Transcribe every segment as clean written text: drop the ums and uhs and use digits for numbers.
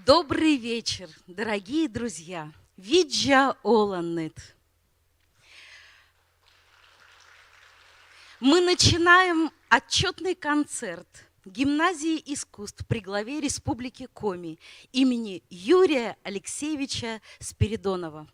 Добрый вечер, дорогие друзья. Виджа Оланет. Мы начинаем отчетный концерт Гимназии искусств при главе Республики Коми имени Юрия Алексеевича Спиридонова.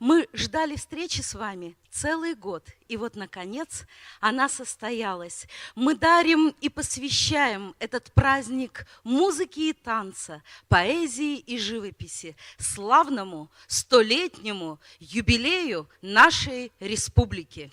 Мы ждали встречи с вами целый год, и вот, наконец, она состоялась. Мы дарим и посвящаем этот праздник музыке и танца, поэзии и живописи, славному столетнему юбилею нашей республики.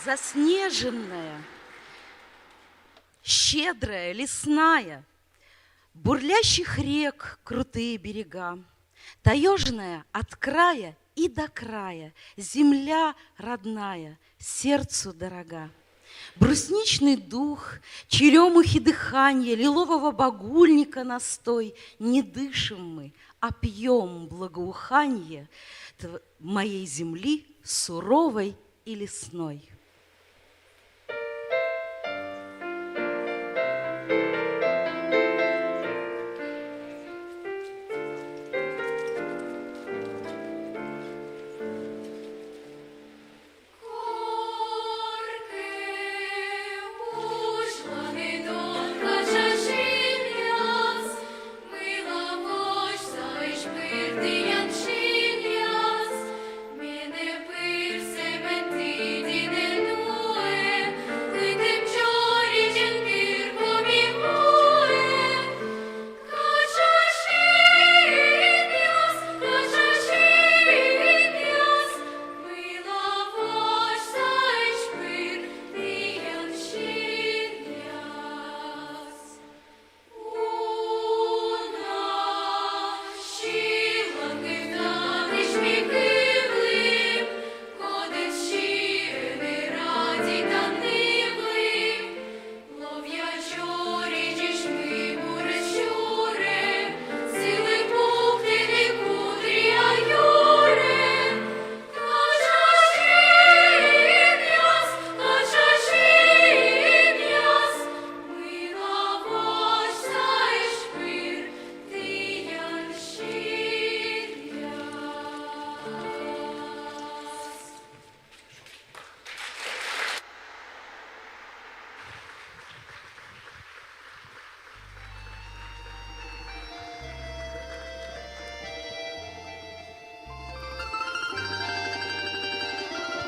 Заснеженная, щедрая, лесная, бурлящих рек крутые берега, таежная от края и до края, земля родная, сердцу дорога. Брусничный дух, черемухи дыханье, лилового багульника настой, не дышим мы, а пьем благоуханье моей земли суровой и лесной.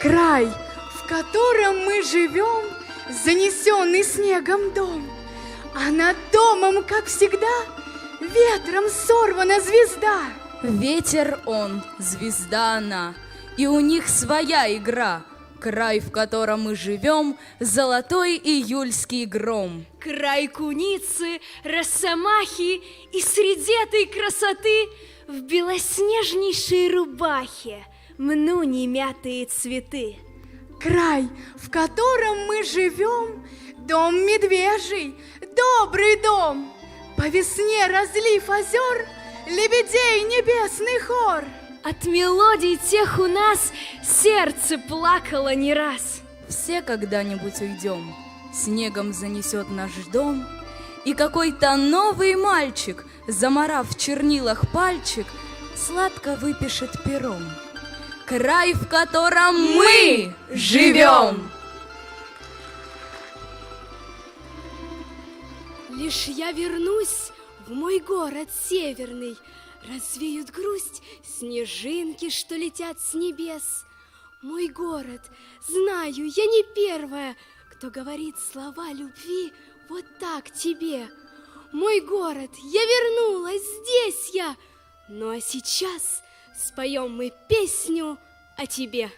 Край, в котором мы живем, занесенный снегом дом, а над домом, как всегда, ветром сорвана звезда. Ветер он, звезда она, и у них своя игра. Край, в котором мы живем, золотой июльский гром. Край куницы, росомахи, и среди этой красоты в белоснежнейшей рубахе мну немятые цветы. Край, в котором мы живем, дом медвежий, добрый дом. По весне разлив озер, лебедей небесный хор. От мелодий тех у нас сердце плакало не раз. Все когда-нибудь уйдем, снегом занесет наш дом, и какой-то новый мальчик, замарав в чернилах пальчик, сладко выпишет пером. Край, в котором мы живем! Лишь я вернусь в мой город северный, развеют грусть снежинки, что летят с небес. Мой город, знаю, я не первая, кто говорит слова любви вот так тебе. Мой город, я вернулась, здесь я. Ну а сейчас споем мы песню о тебе.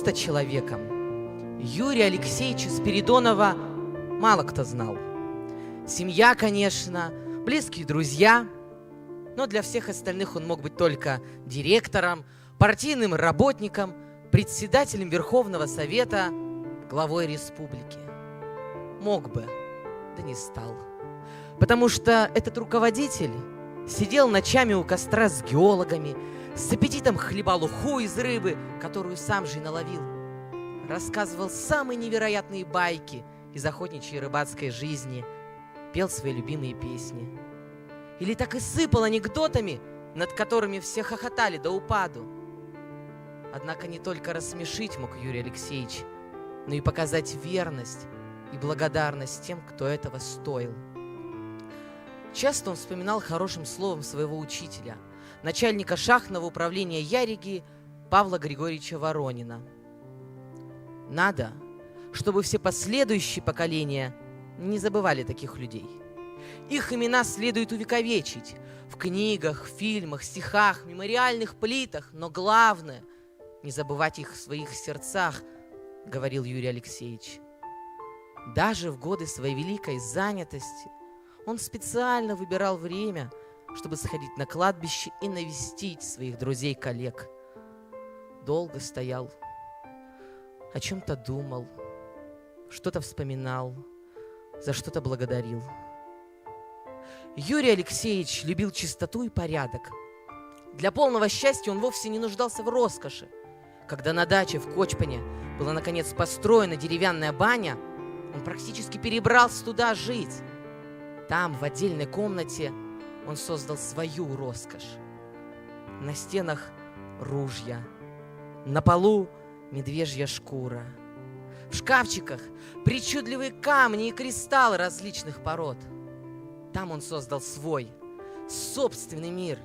Просто человеком Юрия Алексеевича Спиридонова мало кто знал. Семья, конечно, близкие друзья, но для всех остальных он мог быть только директором, партийным работником, председателем Верховного Совета, главой республики. Мог бы, да не стал. Потому что этот руководитель сидел ночами у костра с геологами, с аппетитом хлебал уху из рыбы, которую сам же и наловил. Рассказывал самые невероятные байки из охотничьей и рыбацкой жизни, пел свои любимые песни. Или так и сыпал анекдотами, над которыми все хохотали до упаду. Однако не только рассмешить мог Юрий Алексеевич, но и показать верность и благодарность тем, кто этого стоил. Часто он вспоминал хорошим словом своего учителя, начальника шахтного управления Яриги Павла Григорьевича Воронина. Надо, чтобы все последующие поколения не забывали таких людей. Их имена следует увековечить в книгах, фильмах, стихах, мемориальных плитах, но главное — не забывать их в своих сердцах, говорил Юрий Алексеевич. Даже в годы своей великой занятости он специально выбирал время, чтобы сходить на кладбище и навестить своих друзей-коллег. Долго стоял, о чем-то думал, что-то вспоминал, за что-то благодарил. Юрий Алексеевич любил чистоту и порядок. Для полного счастья он вовсе не нуждался в роскоши. Когда на даче в Кочпане была наконец построена деревянная баня, он практически перебрался туда жить. Там, в отдельной комнате, он создал свою роскошь. На стенах ружья, На полу медвежья шкура. В шкафчиках причудливые камни и кристаллы различных пород. Там он создал свой, собственный мир,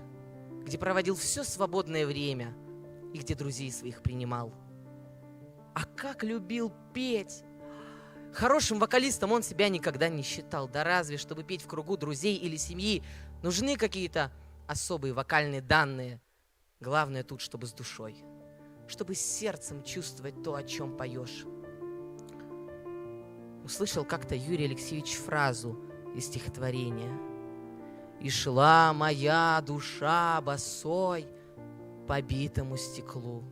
где проводил все свободное время и где друзей своих принимал. А как любил петь! Хорошим вокалистом он себя никогда не считал. Да разве, чтобы петь в кругу друзей или семьи, нужны какие-то особые вокальные данные. Главное тут, чтобы с душой, чтобы с сердцем чувствовать то, о чем поешь. Услышал как-то Юрий Алексеевич фразу из стихотворения. «И шла моя душа босой по битому стеклу».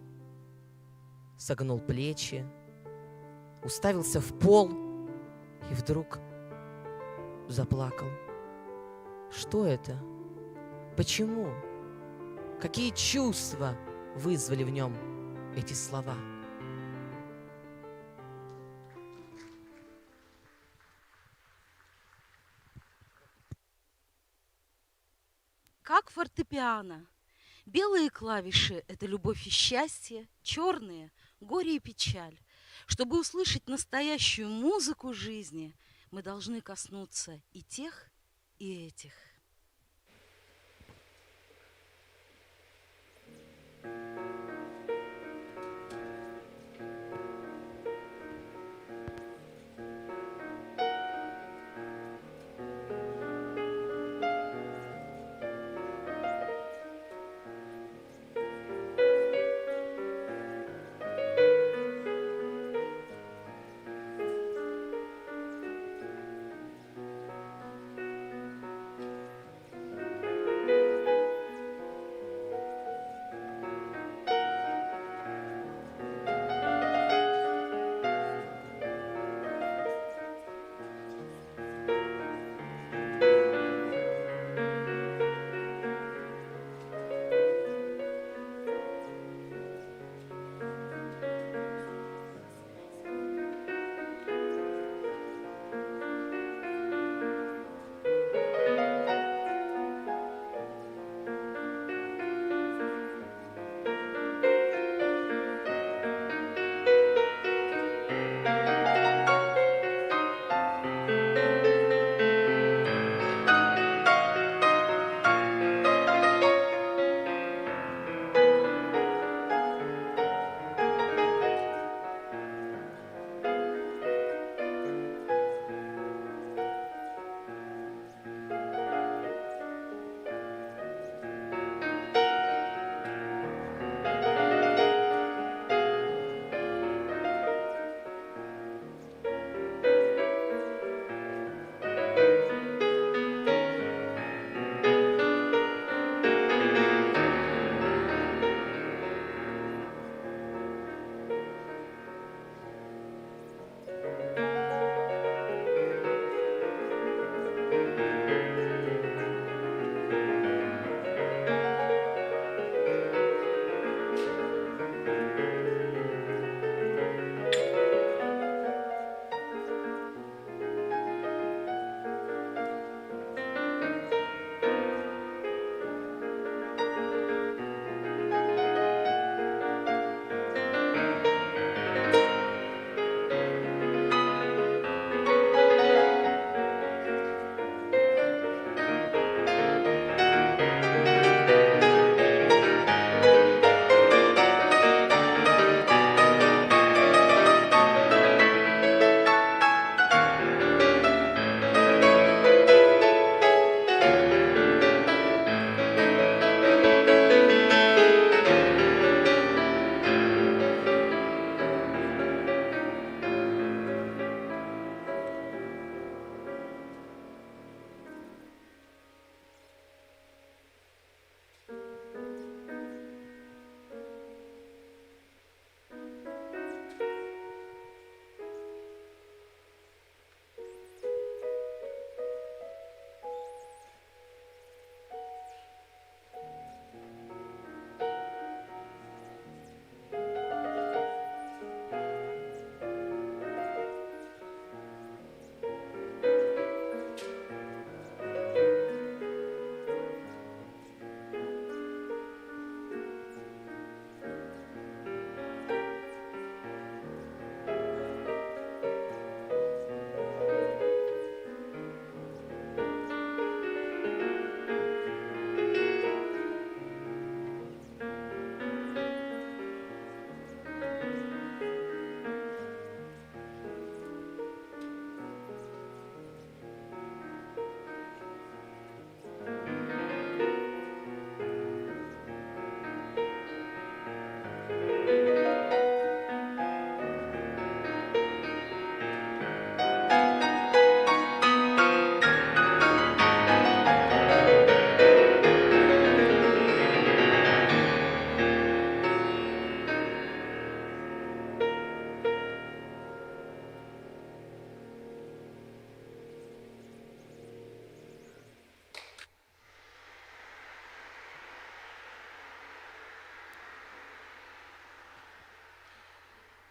Согнул плечи, уставился в пол и вдруг заплакал. Что это? Почему? Какие чувства вызвали в нем эти слова? Как фортепиано. Белые клавиши — это любовь и счастье, черные — горе и печаль. Чтобы услышать настоящую музыку жизни, мы должны коснуться и тех, и этих.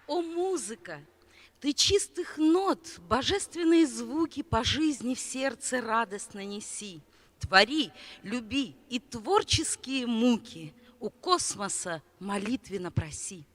О, музыка! Ты чистых нот, божественные звуки по жизни в сердце радостно неси. Твори, люби и творческие муки у космоса молитвенно проси.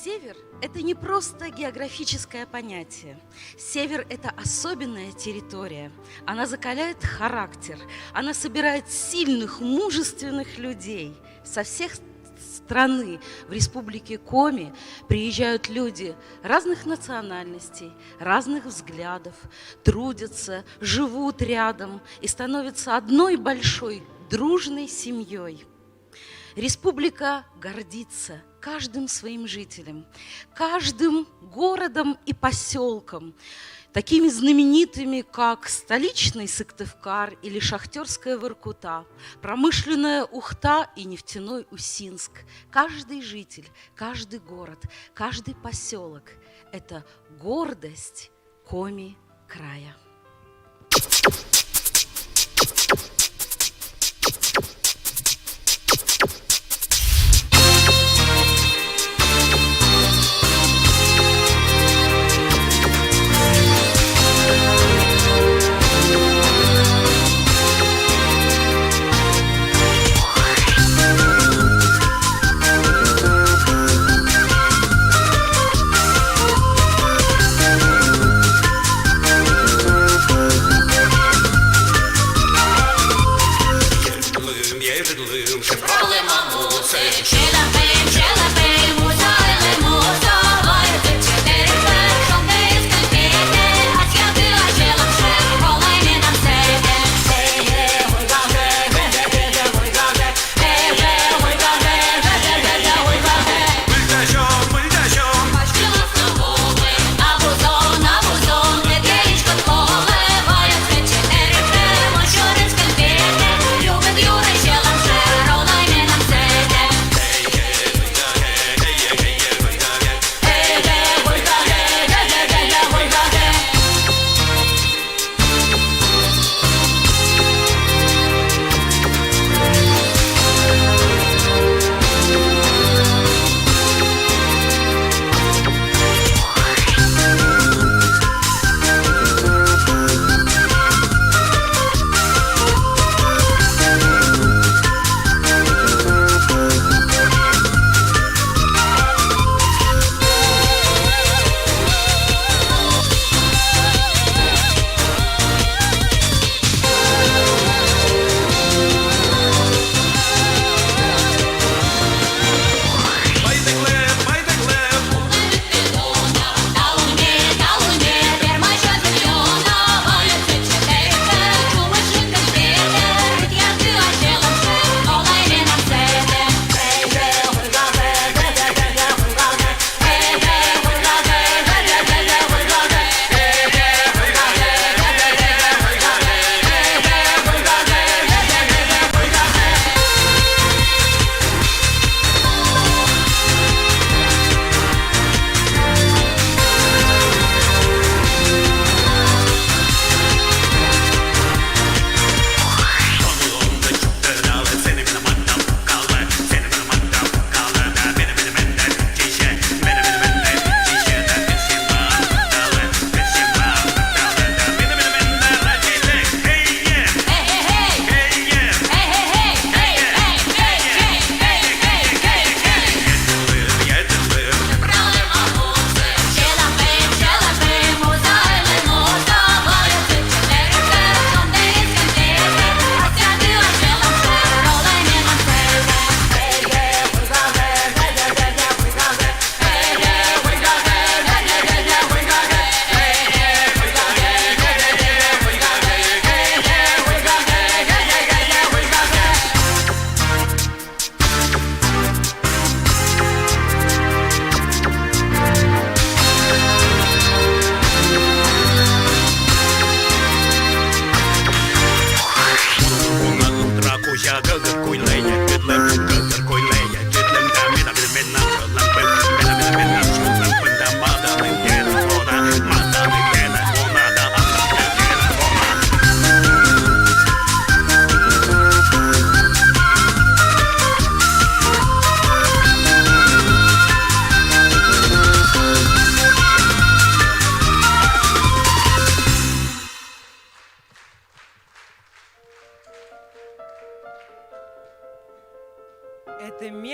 Север – это не просто географическое понятие. Север – это особенная территория. Она закаляет характер. Она собирает сильных, мужественных людей. Со всех страны в республике Коми приезжают люди разных национальностей, разных взглядов, трудятся, живут рядом и становятся одной большой дружной семьей. Республика гордится каждым своим жителем, каждым городом и поселком, такими знаменитыми, как столичный Сыктывкар или шахтерская Воркута, промышленная Ухта и нефтяной Усинск. Каждый житель, каждый город, каждый поселок – это гордость Коми края.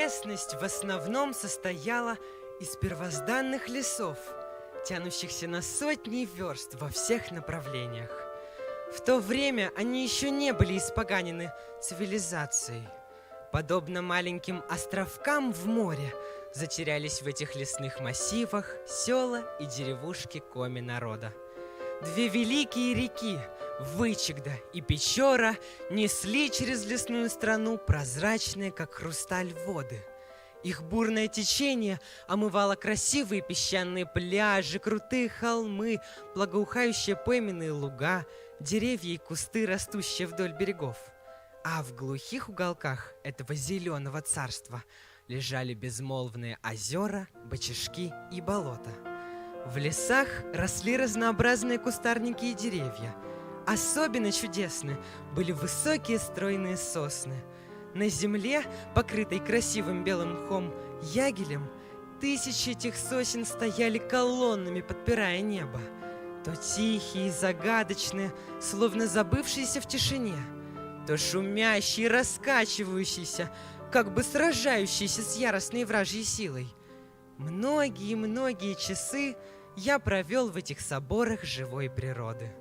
Местность в основном состояла из первозданных лесов, тянущихся на сотни верст во всех направлениях. В то время они еще не были испоганены цивилизацией. Подобно маленьким островкам в море, затерялись в этих лесных массивах села и деревушки коми народа. Две великие реки, Вычегда и Печора, несли через лесную страну прозрачные, как хрусталь, воды. Их бурное течение омывало красивые песчаные пляжи, крутые холмы, благоухающие пойменные луга, деревья и кусты, растущие вдоль берегов. А в глухих уголках этого зеленого царства лежали безмолвные озера, бочажки и болота. В лесах росли разнообразные кустарники и деревья. Особенно чудесны были высокие стройные сосны. На земле, покрытой красивым белым мхом ягелем, тысячи этих сосен стояли колоннами, подпирая небо. То тихие и загадочные, словно забывшиеся в тишине, то шумящие и раскачивающиеся, как бы сражающиеся с яростной вражьей силой. Многие-многие часы я провел в этих соборах живой природы.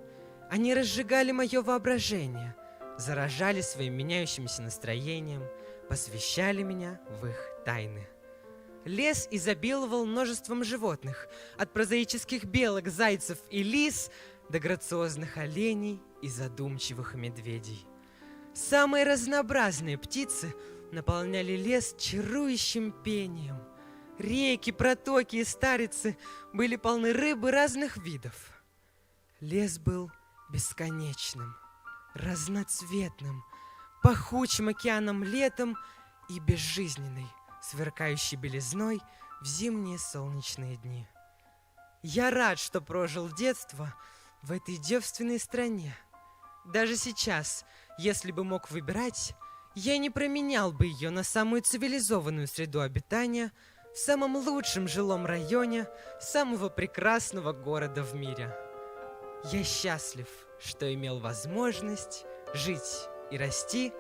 Они разжигали мое воображение, заражали своим меняющимся настроением, посвящали меня в их тайны. Лес изобиловал множеством животных, от прозаических белок, зайцев и лис до грациозных оленей и задумчивых медведей. Самые разнообразные птицы наполняли лес чарующим пением. Реки, протоки и старицы были полны рыбы разных видов. Лес был бесконечным, разноцветным, пахучим океаном летом и безжизненной, сверкающей белизной в зимние солнечные дни. Я рад, что прожил детство в этой девственной стране. Даже сейчас, если бы мог выбирать, я не променял бы ее на самую цивилизованную среду обитания в самом лучшем жилом районе самого прекрасного города в мире. Я счастлив, что имел возможность жить и расти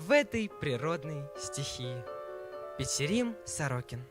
в этой природной стихии. Петерим Сорокин.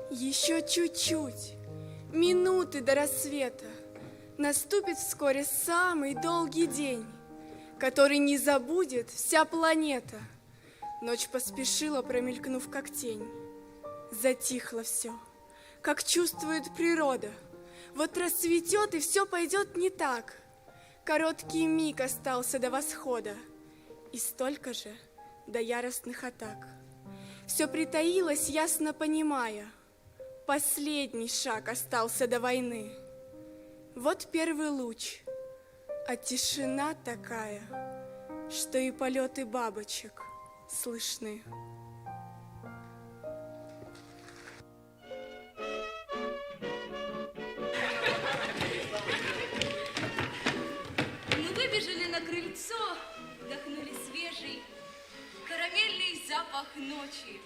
Еще чуть-чуть, минуты до рассвета. Наступит вскоре самый долгий день, который не забудет вся планета. Ночь поспешила, промелькнув как тень. Затихло все, как чувствует природа. Вот расцветет, и все пойдет не так. Короткий миг остался до восхода, и столько же до яростных атак. Все притаилось, ясно понимая, последний шаг остался до войны. Вот первый луч, а тишина такая, что и полеты бабочек слышны. Мы выбежали на крыльцо, вдохнули свежий карамельный запах ночи.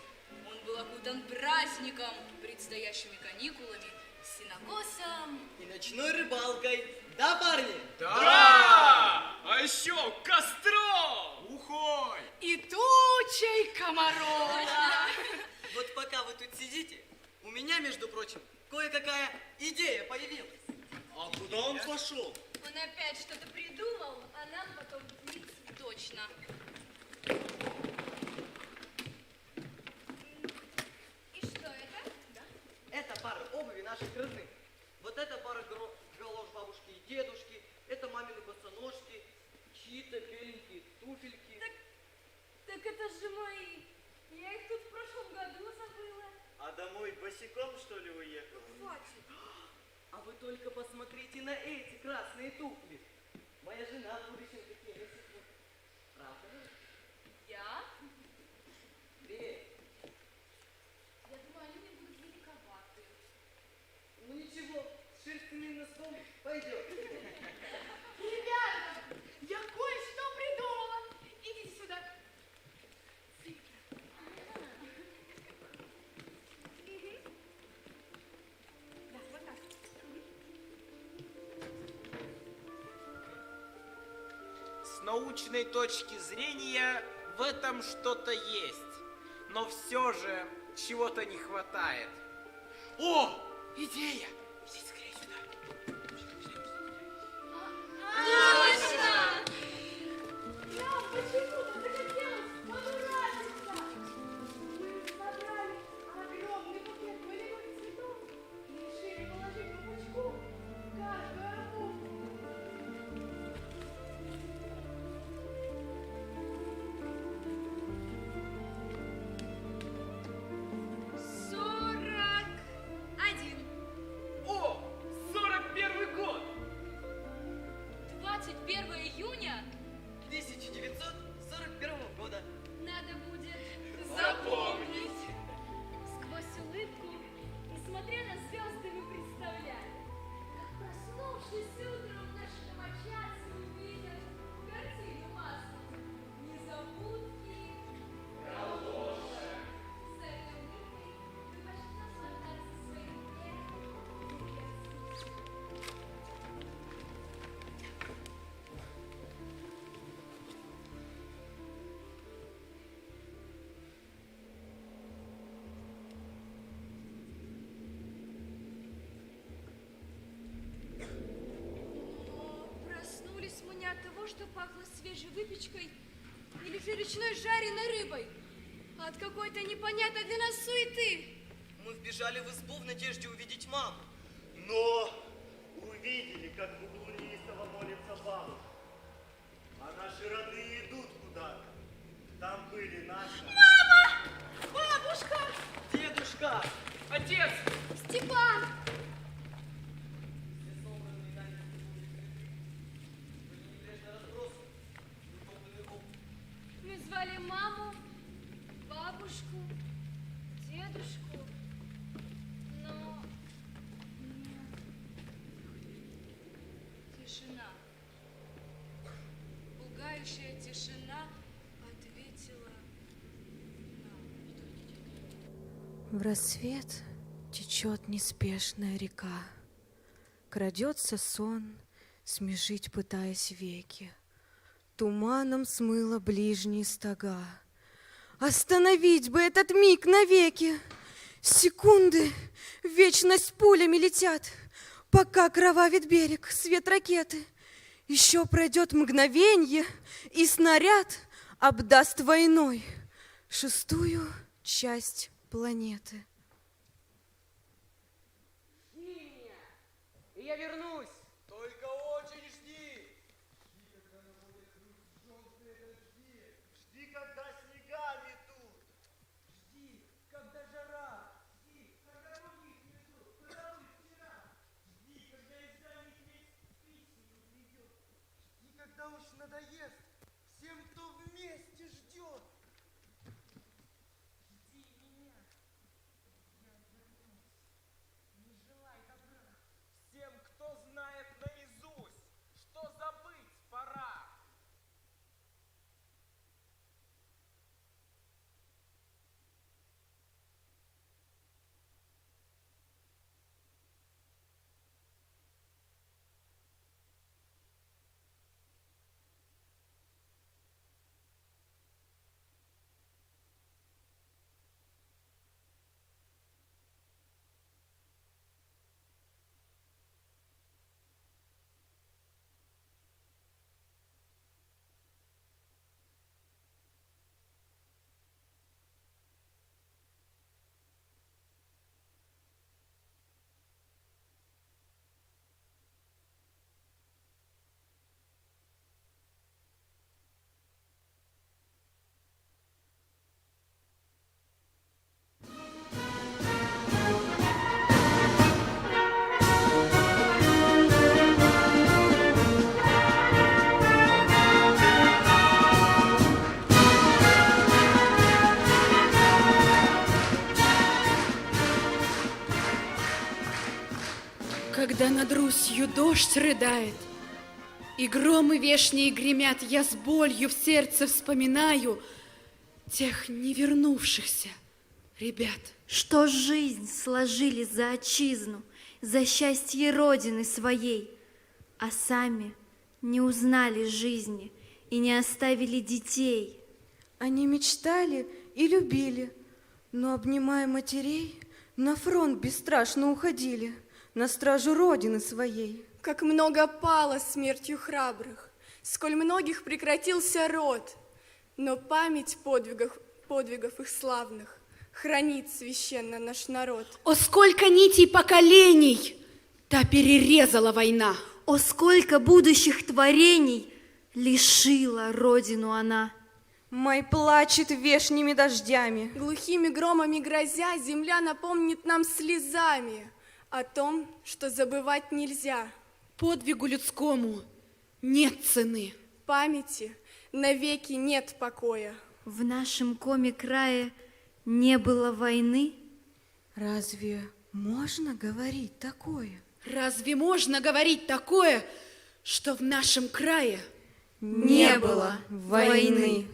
Он был окутан праздником, предстоящими каникулами, сенокосом И ночной рыбалкой. Да, парни? Да! А еще костром! Ухой! И тучей комаров. Вот пока вы тут сидите, у меня, между прочим, кое-какая идея появилась. А куда он пошел? Он опять что-то придумал, а нам потом nic точно. И что это? Это пара обуви наших родных. Вот это пара галош бабушки и дедушки, это мамины босоножки, чьи-то беленькие туфельки. Так это же мои. Я их тут в прошлом году забыла. А домой босиком, что ли, уехал? Хватит. А вы только посмотрите на эти красные туфли. Моя жена в будущем такие носит. Правда? Я? Ты. Я думаю, они мне будут великоваты. Ну ничего, с шерстяным носком пойдет. Ребята, я кое-что придумала. Идите сюда. Да, вот так. С научной точки зрения в этом что-то есть. Но все же чего-то не хватает. О, идея! Идите скорее сюда. Нам почему-то захотелось понравиться. Мы собрали огромный букет полевых цветов и решили положить по пучку в каждую обувку. Сорок один. О, того, что пахло свежей выпечкой или же речной жареной рыбой, а от какой-то непонятной для нас суеты. Мы вбежали в избу в надежде увидеть маму. Но увидели, как в углу неистово молится бабушка. А наши родные идут куда-то. Там были наши. Бабушка! Дедушка! Отец! Степан! Мы звали маму, бабушку, дедушку, но... Тишина. Пугающая тишина ответила нам. В рассвет течет неспешная река, крадется сон, смежить пытаясь веки. Туманом смыло ближние стога. Остановить бы этот миг навеки! Секунды в вечность пулями летят, пока кровавит берег, свет ракеты. Еще пройдет мгновенье, и снаряд обдаст войной 6-ю часть планеты. Жди меня, и я вернусь. Только очень жди! Жди, когда снега метут. Жди, когда жара! Жди, когда других несут, куда вы вчера! Жди, когда из-за них весь писем уйдет! Жди, когда уж надоест всем, кто вместе ждет! Жди меня! Я вернусь! Не желай добра всем, кто знает наизусть, что забыть пора! Когда над Русью дождь рыдает, и громы вешние гремят, я с болью в сердце вспоминаю тех не вернувшихся ребят. Что жизнь сложили за отчизну, за счастье Родины своей, а сами не узнали жизни и не оставили детей. Они мечтали и любили, но, обнимая матерей, на фронт бесстрашно уходили, на стражу Родины своей. Как много пало смертью храбрых, сколь многих прекратился род, но память подвигов их славных хранит священно наш народ. О, сколько нитей поколений та перерезала война! О, сколько будущих творений лишила Родину она! Май плачет вешними дождями. Глухими громами грозя, земля напомнит нам слезами о том, что забывать нельзя. Подвигу людскому нет цены. Памяти навеки нет покоя. В нашем коме крае не было войны? Разве можно говорить такое? Разве можно говорить такое, что в нашем крае не было войны?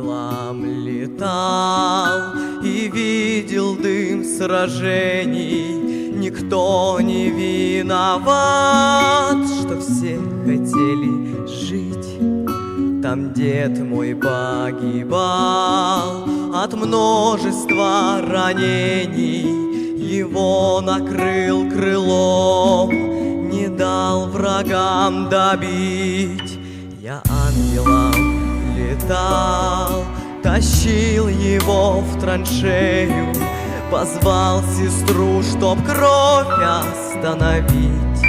ангелом летал и видел дым сражений. Никто не виноват, что все хотели жить. Там дед мой погибал от множества ранений. Его накрыл крылом, не дал врагам добить. Я ангелом летал, тащил его в траншею, позвал сестру, чтоб кровь остановить.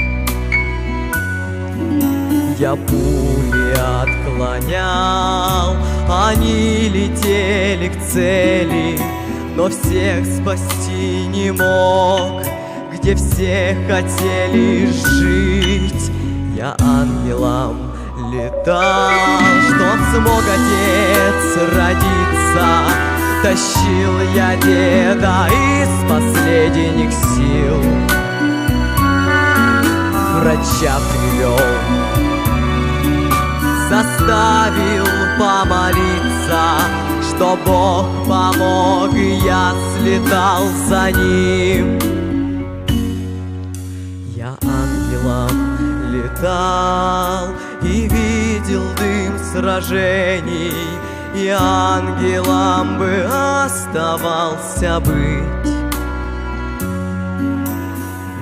Я пули отклонял, они летели к цели, но всех спасти не мог, где все хотели жить. Я ангелом летал, чтоб смог отец родиться. Тащил я деда из последних сил, врача привел, заставил помолиться, что Бог помог, и я слетал за ним. Я ангелом летал и видел дым сражений, и ангелом бы оставался быть.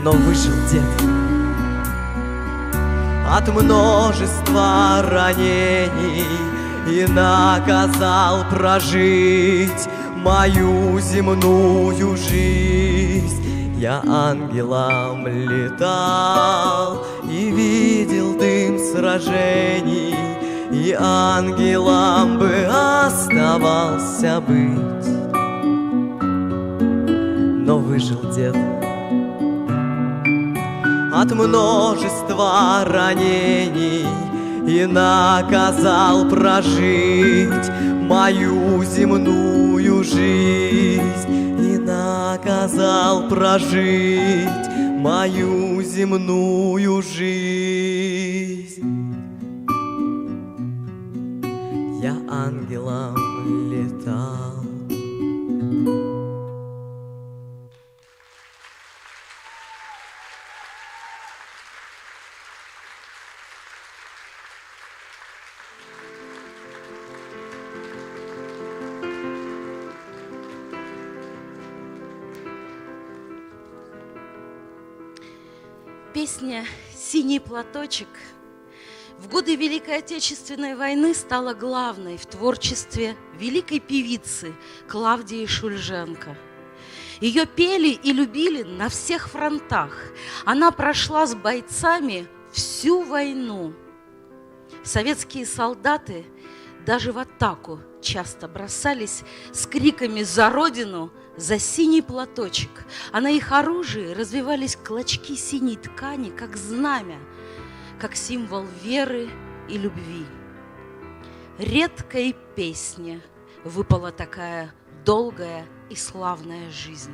Но выжил дед от множества ранений и наказал прожить мою земную жизнь. Я ангелом летал и видел дым сражений, и ангелом бы оставался быть. Но выжил дед от множества ранений и наказал прожить мою земную жизнь, и наказал прожить мою земную жизнь. Я ангелом летал. Песня «Синий платочек» в годы Великой Отечественной войны стала главной в творчестве великой певицы Клавдии Шульженко. Ее пели и любили на всех фронтах. Она прошла с бойцами всю войну. Советские солдаты даже в атаку часто бросались с криками «За Родину!», «За синий платочек!», а на их оружии развивались клочки синей ткани, как знамя, как символ веры и любви. Редкой песне выпала такая долгая и славная жизнь.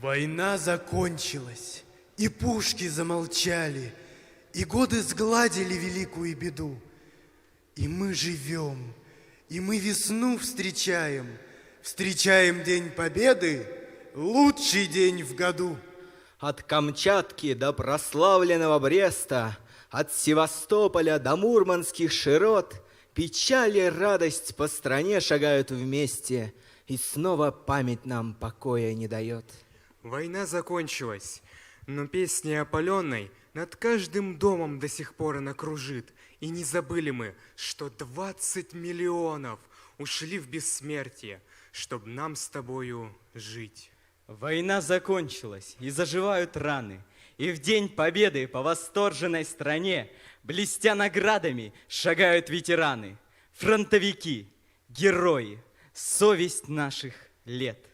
Война закончилась, и пушки замолчали, и годы сгладили великую беду. И мы живем, и мы весну встречаем, встречаем День Победы, лучший день в году. От Камчатки до прославленного Бреста, от Севастополя до мурманских широт печаль и радость по стране шагают вместе, и снова память нам покоя не дает. Война закончилась, но песня опаленной над каждым домом до сих пор она кружит. И не забыли мы, что 20 миллионов ушли в бессмертие, чтобы нам с тобою жить. Война закончилась, и заживают раны, и в День Победы по восторженной стране, блестя наградами, шагают ветераны, фронтовики, герои, совесть наших лет.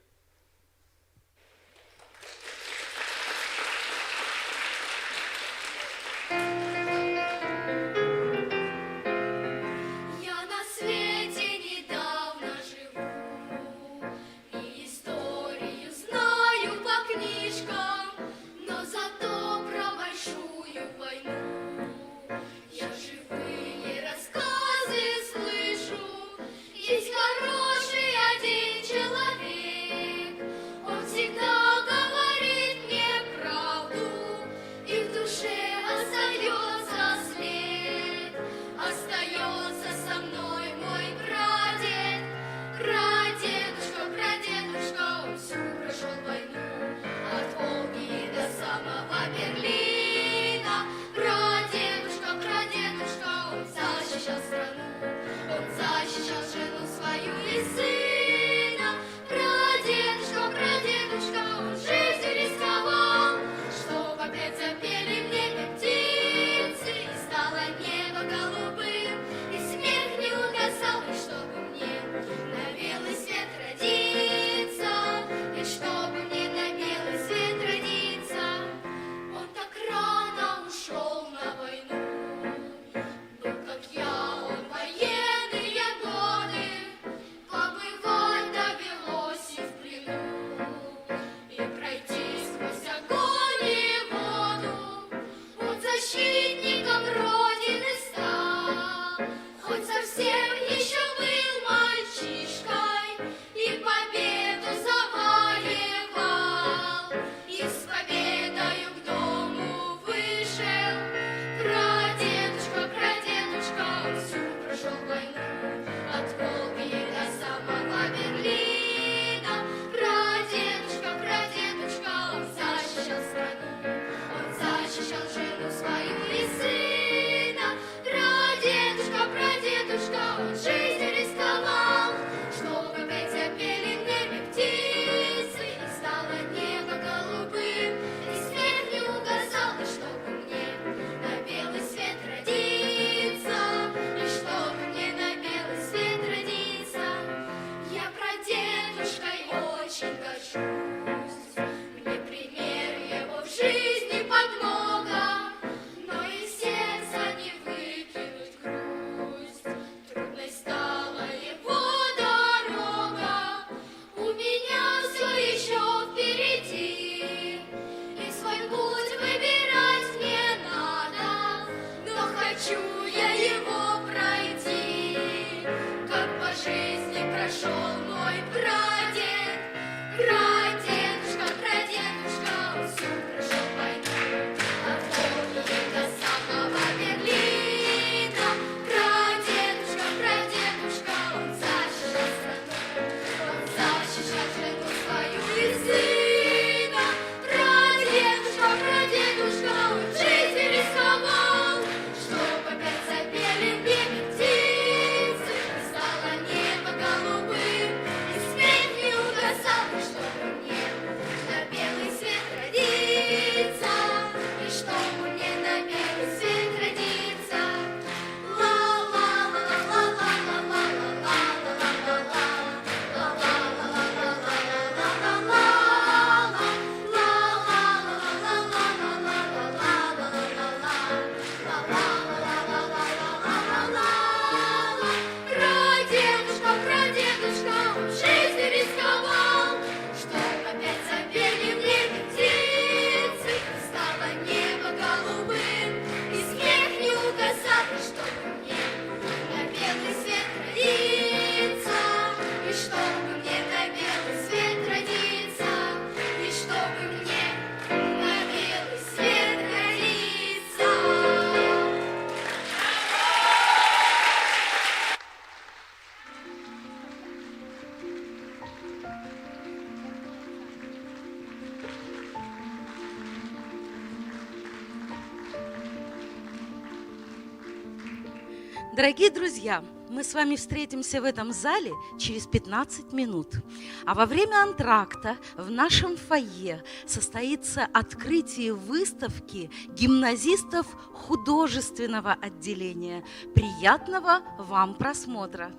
Голубым Дорогие друзья, мы с вами встретимся в этом зале через 15 минут. А во время антракта в нашем фойе состоится открытие выставки гимназистов художественного отделения. Приятного вам просмотра!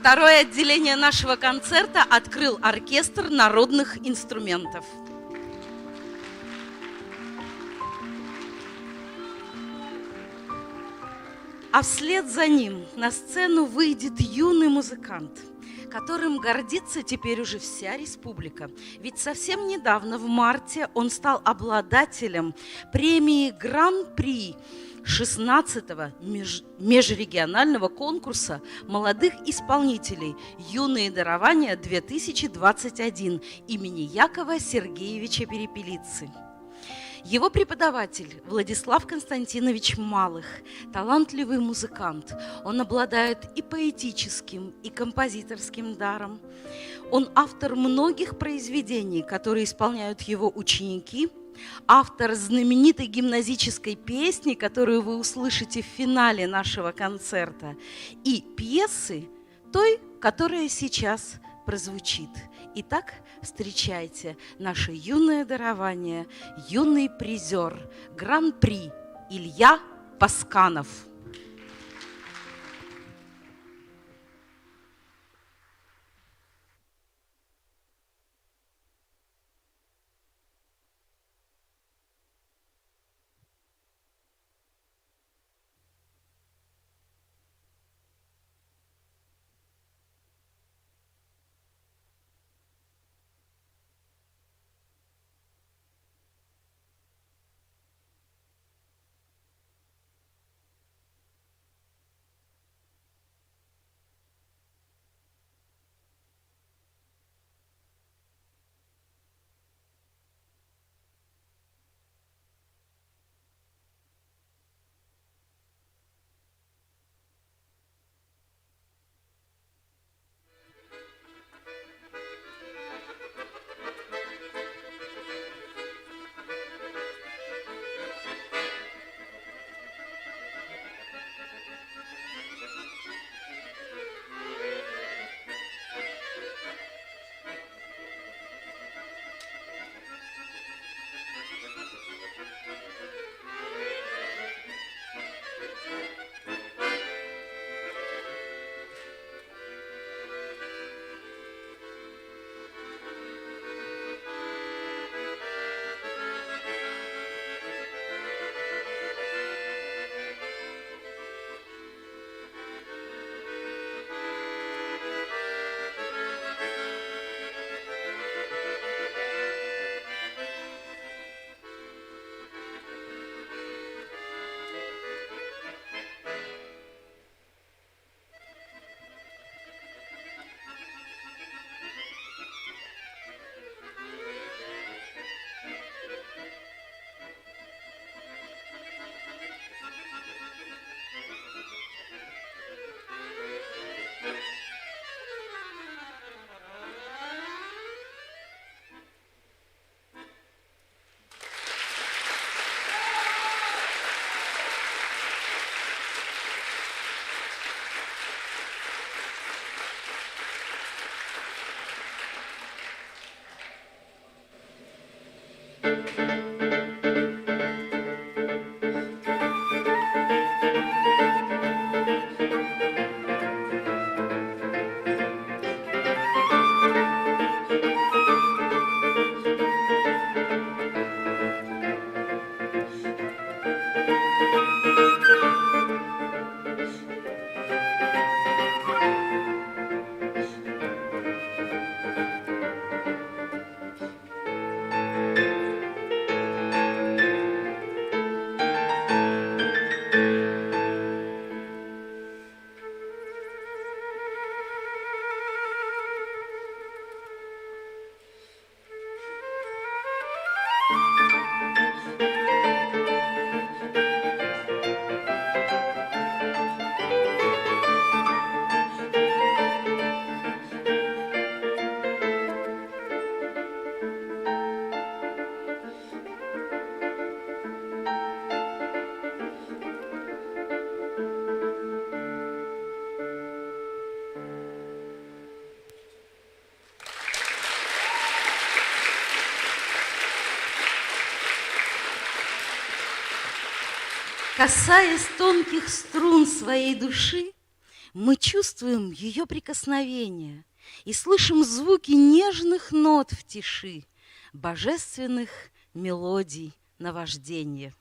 Второе отделение нашего концерта открыл оркестр народных инструментов. А вслед за ним на сцену выйдет юный музыкант, которым гордится теперь уже вся республика. Ведь совсем недавно, в марте, он стал обладателем премии Гран-при 16-го межрегионального конкурса молодых исполнителей «Юные дарования-2021» имени Якова Сергеевича Перепелицы. Его преподаватель Владислав Константинович Малых, талантливый музыкант. Он обладает и поэтическим, и композиторским даром. Он автор многих произведений, которые исполняют его ученики, автор знаменитой гимназической песни, которую вы услышите в финале нашего концерта, и пьесы той, которая сейчас прозвучит. Итак, встречайте наше юное дарование, юный призер, гран-при Илья Пасканов. Касаясь тонких струн своей души, Мы чувствуем ее прикосновение и слышим звуки нежных нот в тиши, божественных мелодий наваждения.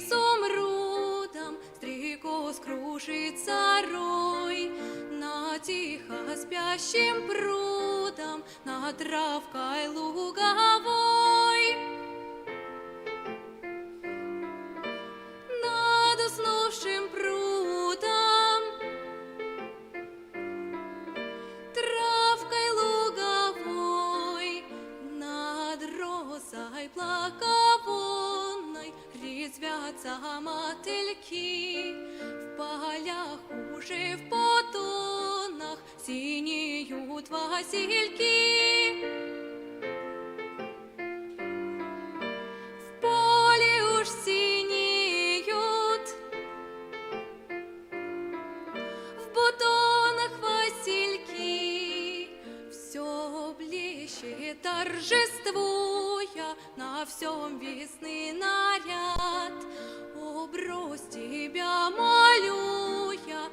изумрудом, стрекоз кружится рой, над тихо спящим прудом, над травкой луговой. Над уснувшим прудом, травкой луговой, над розой благовонной резвятся мотыльки. В полях уже в подонах синеют васильки. В поле уж синеют, в бутонах васильки. Все блещет, торжествуя, на всем весны наряд. О, брось тебя, молю я,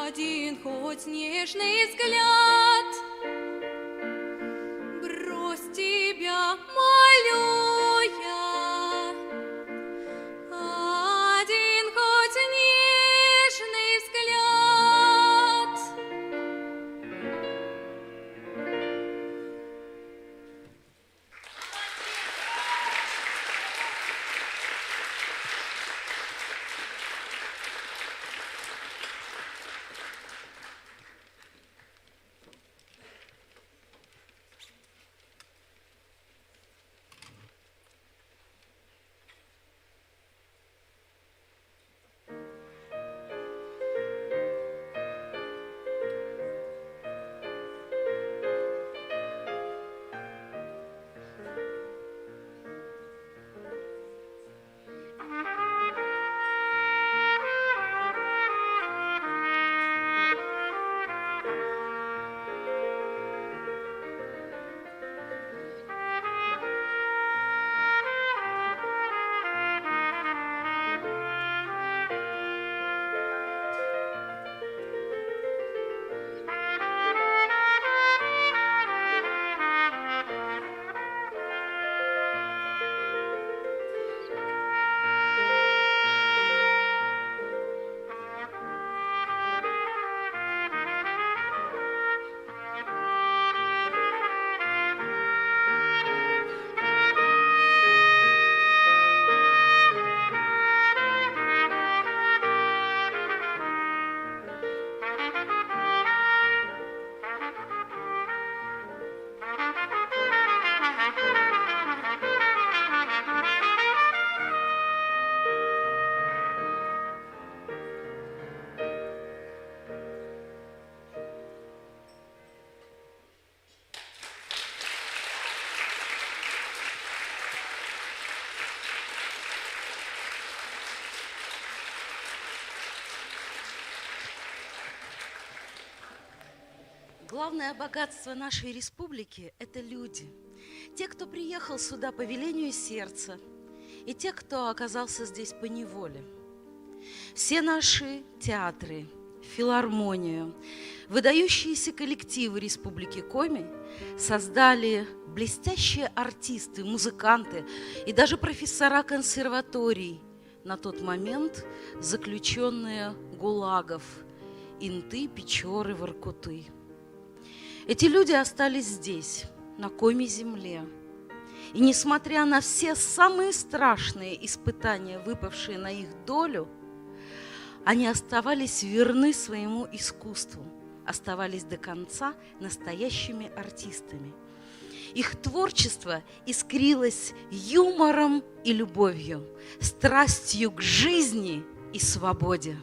один хоть нежный взгляд. Брось тебя, молю я, один хоть нежный взгляд. Главное богатство нашей республики – это люди. Те, кто приехал сюда по велению сердца, и те, кто оказался здесь по неволе. Все наши театры, филармонию, выдающиеся коллективы Республики Коми создали блестящие артисты, музыканты и даже профессора консерваторий, на тот момент заключенные ГУЛАГов Инты, Печоры, Воркуты. Эти люди остались здесь, на Коми-земле. И несмотря на все самые страшные испытания, выпавшие на их долю, они оставались верны своему искусству, оставались до конца настоящими артистами. Их творчество искрилось юмором и любовью, страстью к жизни и свободе.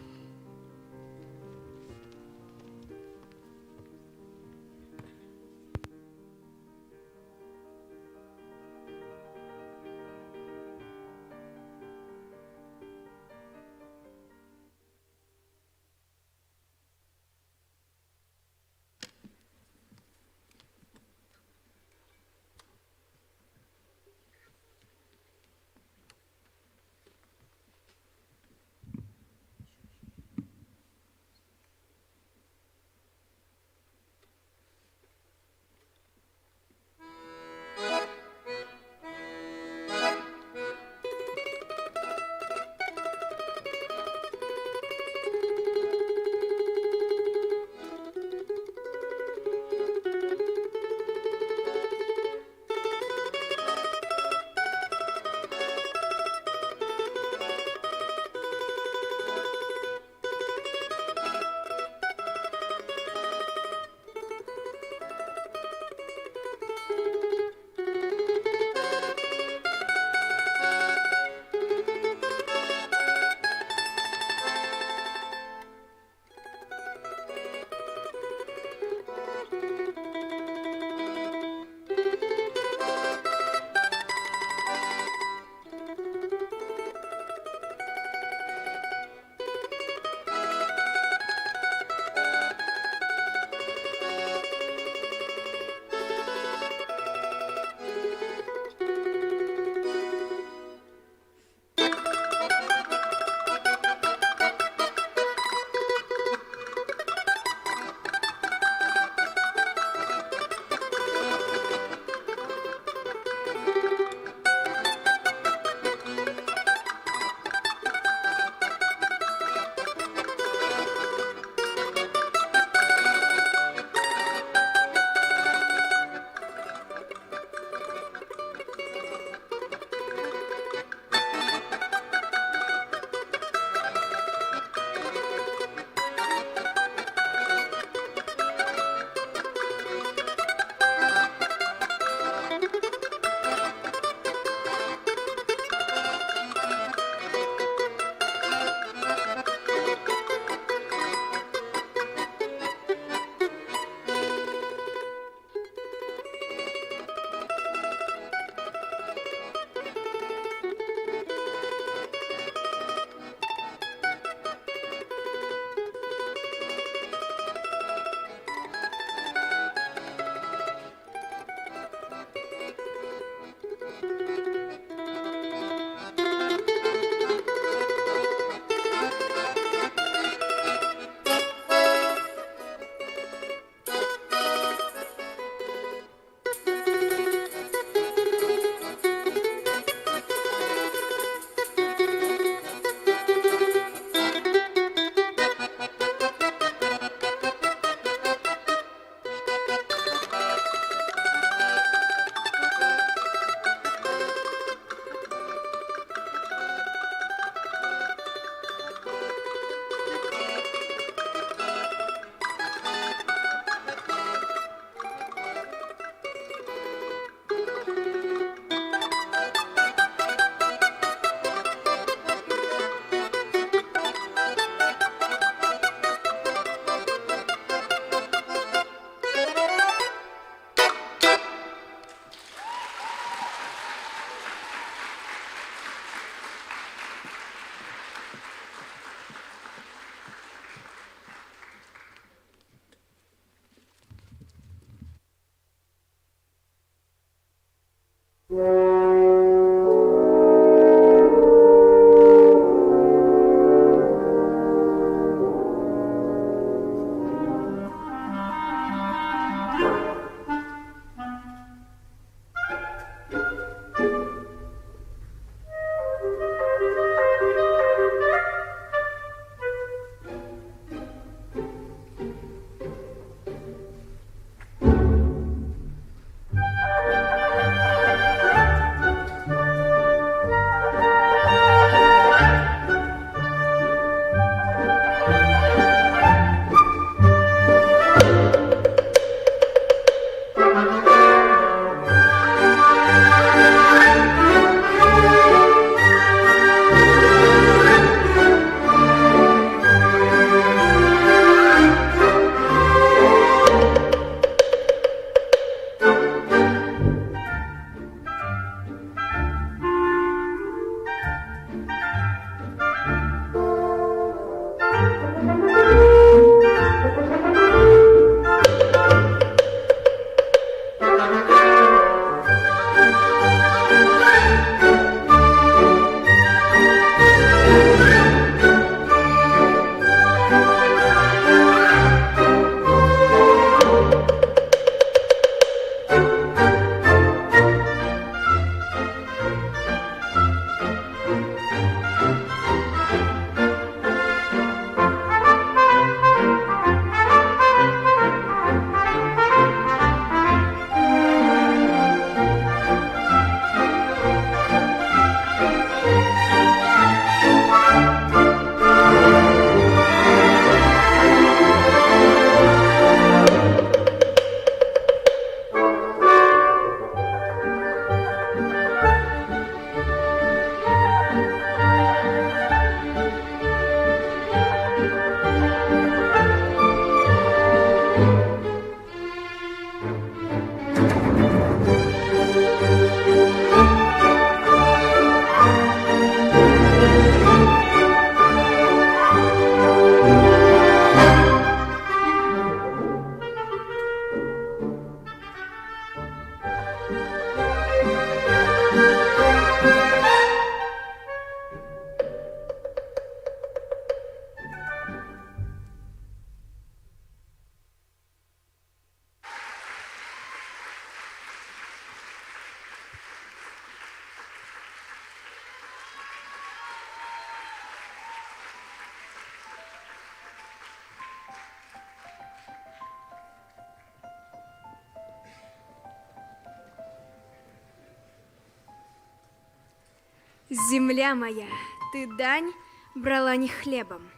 Земля моя, ты дань брала не хлебом,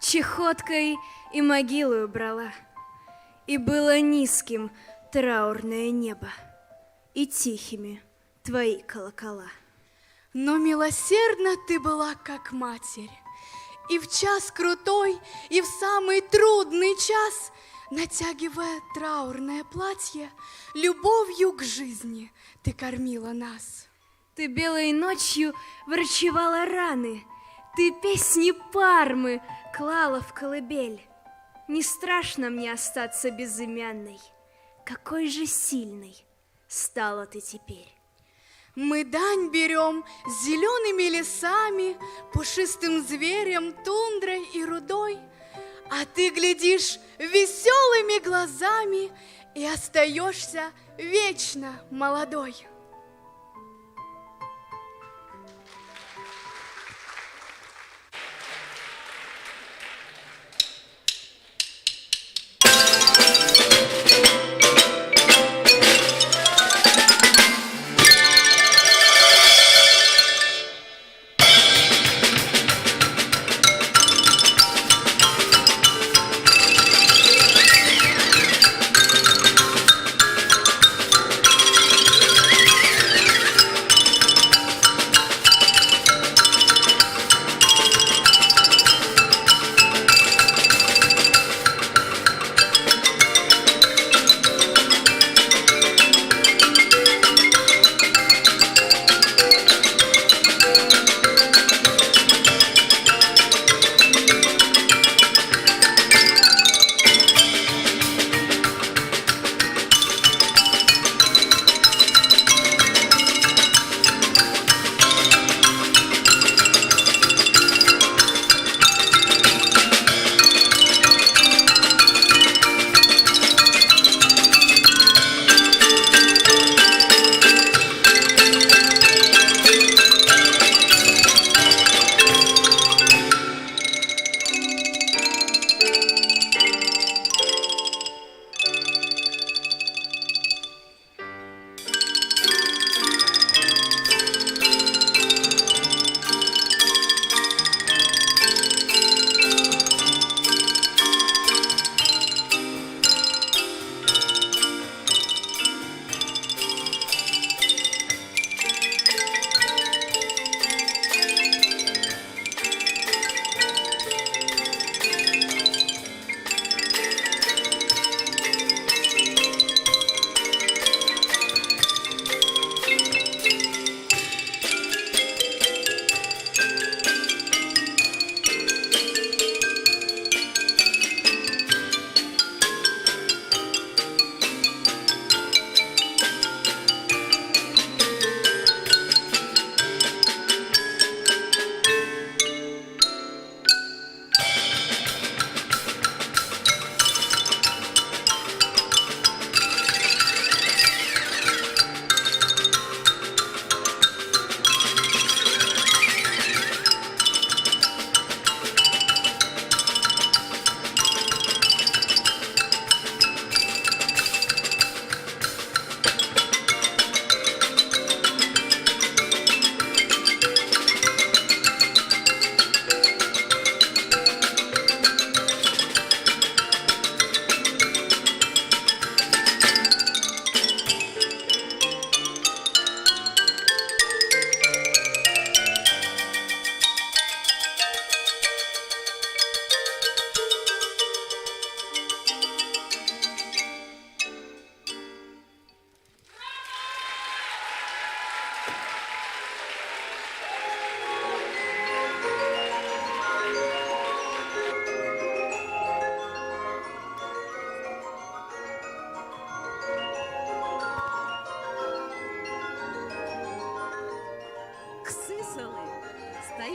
чехоткой и могилою брала. И было низким траурное небо, и тихими твои колокола. Но милосердна ты была, как матерь, и в час крутой, и в самый трудный час, натягивая траурное платье, любовью к жизни ты кормила нас. Ты белой ночью врачевала раны, ты песни Пармы клала в колыбель. Не страшно мне остаться безымянной, какой же сильной стала ты теперь. Мы дань берем с зелеными лесами, пушистым зверем, тундрой и рудой, а ты глядишь веселыми глазами и остаешься вечно молодой.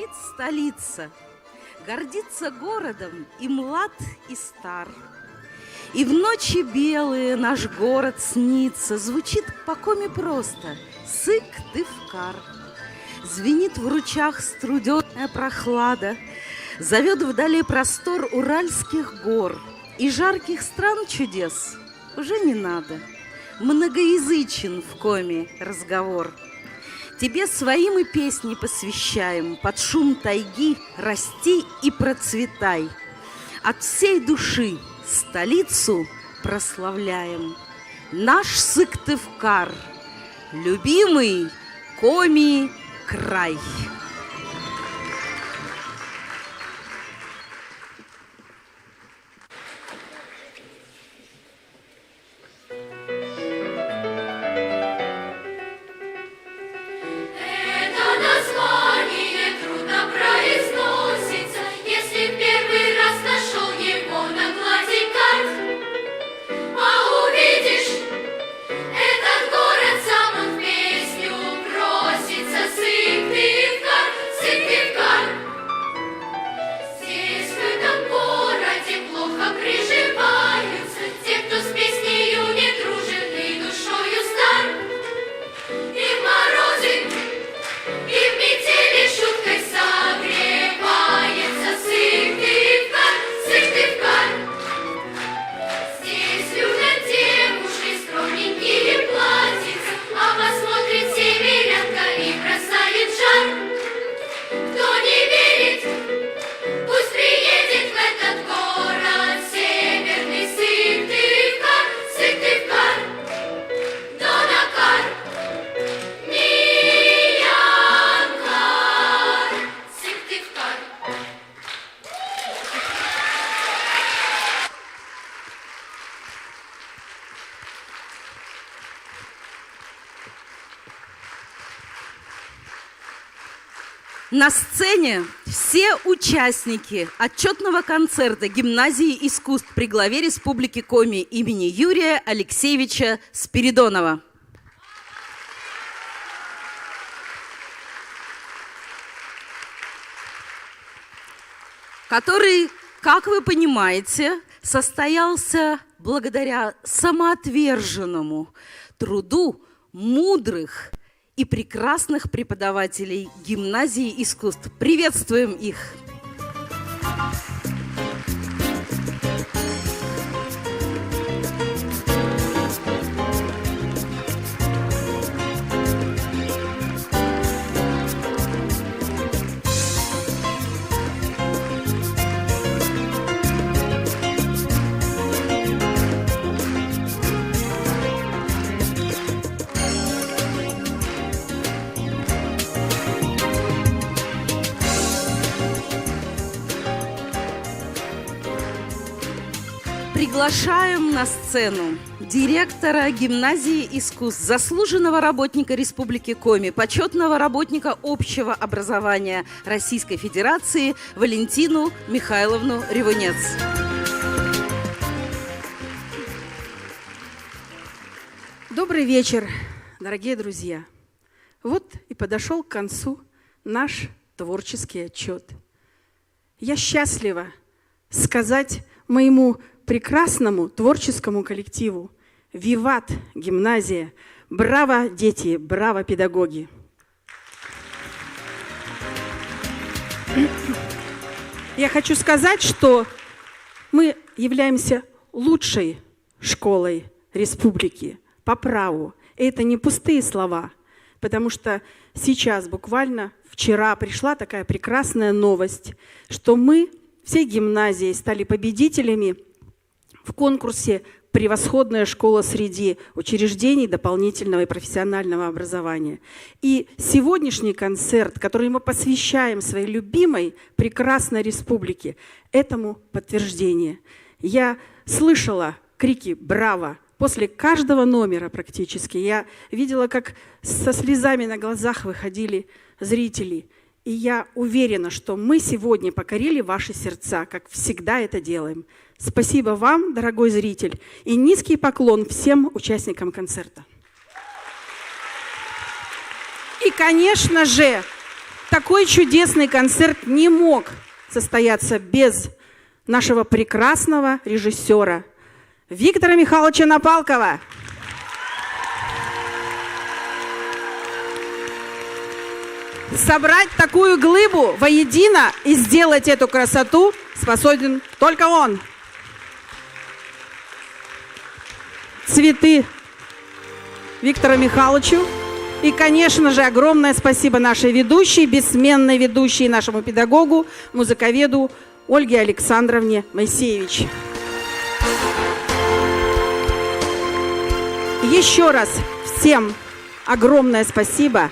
стоит столица, гордится городом и млад, и стар. И в ночи белые наш город снится, звучит по коме просто Сыктывкар. Звенит в ручах струдёная прохлада, зовет вдали простор уральских гор. И жарких стран чудес уже не надо, многоязычен в коме разговор. Тебе свои мы песни посвящаем, под шум тайги расти и процветай. От всей души столицу прославляем. Наш Сыктывкар, любимый коми край. На сцене все участники отчетного концерта Гимназии искусств при главе Республики Коми имени Юрия Алексеевича Спиридонова. Который, как вы понимаете, состоялся благодаря самоотверженному труду мудрых и прекрасных преподавателей Гимназии искусств. Приветствуем их! Приглашаем на сцену директора Гимназии искусств, заслуженного работника Республики Коми, почетного работника общего образования Российской Федерации Валентину Михайловну Ревунец. Добрый вечер, дорогие друзья. Вот и подошел к концу наш творческий отчет. Я счастлива сказать моему прекрасному творческому коллективу: «Виват, гимназия! Браво, дети! Браво, педагоги!» Я хочу сказать, что мы являемся лучшей школой республики по праву. И это не пустые слова, потому что сейчас, буквально вчера, пришла такая прекрасная новость, что мы всей гимназией стали победителями в конкурсе «Превосходная школа среди учреждений дополнительного и профессионального образования». И сегодняшний концерт, который мы посвящаем своей любимой прекрасной республике, этому подтверждение. Я слышала крики «Браво!» после каждого номера практически. Я видела, как со слезами на глазах выходили зрители. И я уверена, что мы сегодня покорили ваши сердца, как всегда это делаем. Спасибо вам, дорогой зритель, и низкий поклон всем участникам концерта. И, конечно же, такой чудесный концерт не мог состояться без нашего прекрасного режиссера Виктора Михайловича Напалкова. Собрать такую глыбу воедино и сделать эту красоту способен только он. Цветы Виктору Михайловичу. И, конечно же, огромное спасибо нашей ведущей, бессменной ведущей, нашему педагогу, музыковеду Ольге Александровне Моисеевич. Еще раз всем огромное спасибо.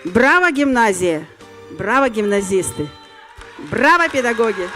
Браво, гимназия! Браво, гимназисты! Браво, педагоги!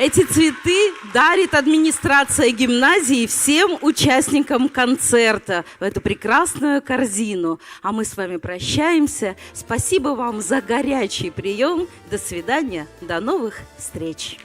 Эти цветы дарит администрация гимназии всем участникам концерта в эту прекрасную корзину. А мы с вами прощаемся. Спасибо вам за горячий прием. До свидания. До новых встреч.